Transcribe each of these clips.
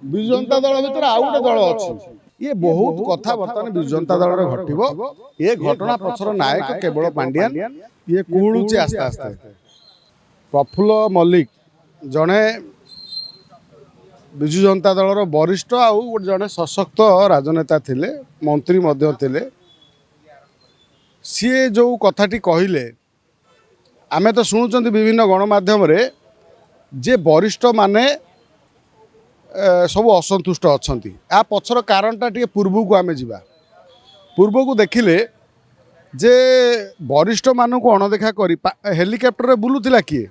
विजु जनता दल भितर आउ गोटे दल अच्छी ये बहुत कथा बर्तमान विजु जनता दल घटो ये घटना पछर नायक केवल पांड्यान ये कुड़ुचे आस्ते आस्ते प्रफुल्ल मल्लिक जड़े विजु जनता दल वरिष्ठ आउ जड़े सशक्त राजनेता थिले मंत्री मध्य थिले सी जो कथाटी कहले आमे तो शुणुचंती विभिन्न गणमाध्यम रे जे वरिष्ठ माने सब असंतुष्ट अछंती आ पछर कारणटा टिके पूर्व को आमे जिबा पूर्व को देखिले जे वरिष्ठ मानू को अणदेखा करी हेलिकॉप्टर रे बुलुथिला किए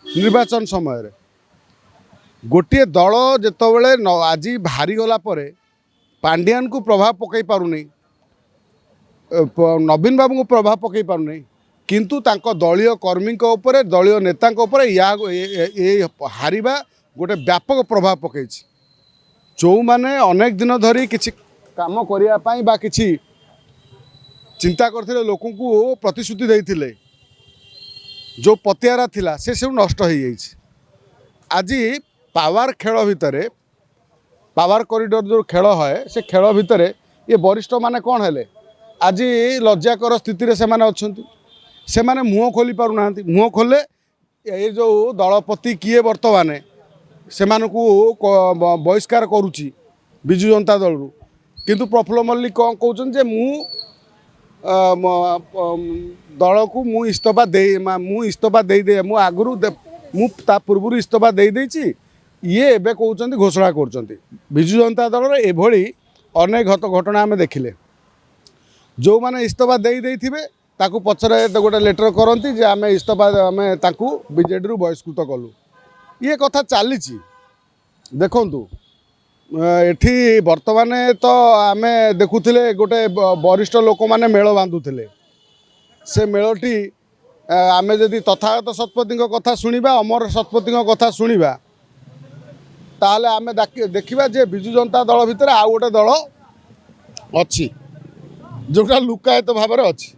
निर्वाचन समय रे गोटे दल जेतबेले आज भारी गला परे पांड्यान को प्रभाव पकई पारुनी नवीन बाबू को प्रभाव पकई पारुनी किंतु तांको दलीय कर्मी उपरे दलीय नेता उपरे या हारिबा गोटे व्यापक प्रभाव पकई जो माने अनेक दिन धरी किछि काम करिया पाई बा किछि चिंता करथिले लोक को प्रतिश्रुति देइथिले जो पतियारा थिला से सब नष्ट हो जाइछि आज पावर खेल भितर पावर कॉरिडोर जो खेल है से खेल भितर ये वरिष्ठ माने कौन हेले आज लज्जाकर स्थिति रे से माने अछंती से माने मुँह खोली पारु नांती मुँह खोले ये जो दलपति किए वर्तमान से बहिष्कार करुच्ची विजु जनता दल किंतु प्रफुल्ल मल्लिक कौन कहते जे मु दल को मु इस्तफा दे मु आगु मुता पूर्व इस्तफा दे देछि ये एबे कहते घोषणा कर विजु जनता दल एभली अनेक घटना आम देखिले जो मैंने इस्तफा दे देथिबे ताकू पछरे गोटे लेटर करती जे आम इस्तफा आम ताकू बीजेडी रु बहिष्कृत कलु ये कथा चली देखु एठी वर्तमान तो आम देखुले गोटे वरिष्ठ लोक मैंने मेल बांधुले से मेलटी आम जदि तथागत शतपथी कथा शुणा अमर शतपथी कथा शुणा ताहले आम देखा जे विजु जनता दल भितर आउ गोटे दल अच्छी जोटा लुकायत भाव में अच्छी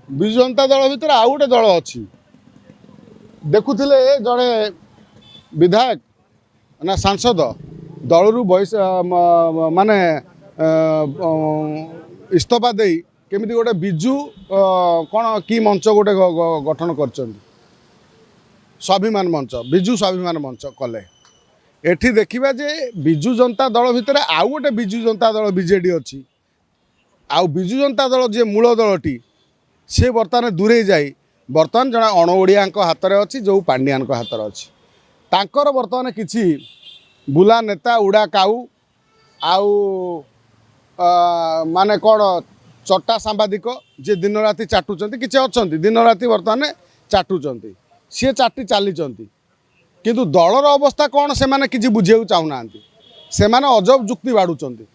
विजु जनता दल भितर आउ गोटे दल अच्छी देखुले जड़े विधायक ना सांसद दल रु माने इस्तफा दे केमिति गोटे विजु कौन कि मंच गोटे गठन कर स्वाभिमान मंच विजु स्वाभिमान मंच कले एठी देखिबा जे विजु जनता दल भितर आउ गोटे विजु जनता दल बीजेडी अच्छी आउ विजु जनता दल जे मूल दलटी से बर्तमान दूरे जाई बर्तमान जड़े अणओडिया हाथ में अच्छी जो पांड्यान हाथ में अच्छी तांकर बर्तमान किछि बुला नेता उड़ा काऊ आउ माने कौन चट्टा सांबादिक जे दिन राति चाटुचंती किछि अछंती दिन राति बर्तमान चाटुचंती सी चाटी चली किंतु दलर अवस्था कौन से माने किछि बुझिया चाहूना से माने अजब जुक्ति बाड़ुचंती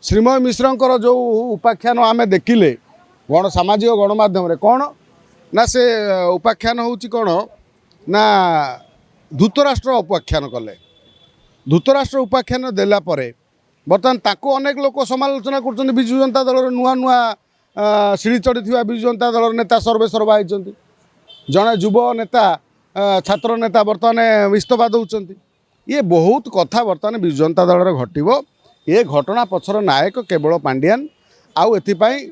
श्रीमय मिश्र जो उपाख्यान आम देखिले गण सामाजिक गणमाध्यम रे कौन ना से उपाख्यान होउची कौन ना धूतराष्ट्र उपाख्यान कले धूतराष्ट्र उपाख्यान देला परे बर्तमान ताको अनेक लोक समालोचना कर विजु जनता दल नुआ नुआ सीढ़ी चढ़ी विजु जनता दल नेता सर्वे सर्वा होती जड़े युव नेता छात्र नेता बर्तमान इस्तफा दौरान ये बहुत कथा बर्तमान विजु जनता दल घटो ये घटना पछर नायक केवल पांड्यान आउ एथिपाई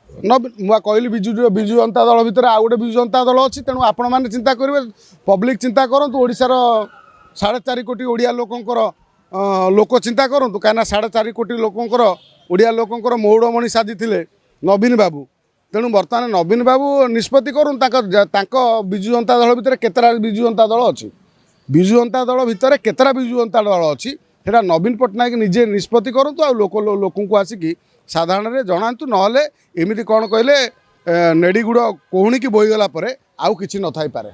मुआ कहली विजु जनता दल भितर आउ गोटे विजु जनता दल अच्छी तेणु आपण मैंने चिंता करेंगे पब्लिक चिंता करूँ ओडिशार 4.5 कोटी ओडिया लोकंकर लोक चिंता करूँ कहीं 4.5 कोटी लोकंकर ओडिया लोकंकर मौड़मणि साजिले नवीन बाबू तेणु बर्तमान नवीन बाबू निष्पत्ति करूँ विजु जनता दल भितर केतरा विजु जनता दल अच्छी विजु जनता दल भितर केतरा विजु जनता दल अच्छी सेटा नवीन पट्टनायक निजे निष्पत्ति करूँ आ लोक को आसिकी साधारण जनातु ना एमती कौन कहले नेड़ीगुड़ कोहणी की बोईगला आउ किछि न थाई पारे।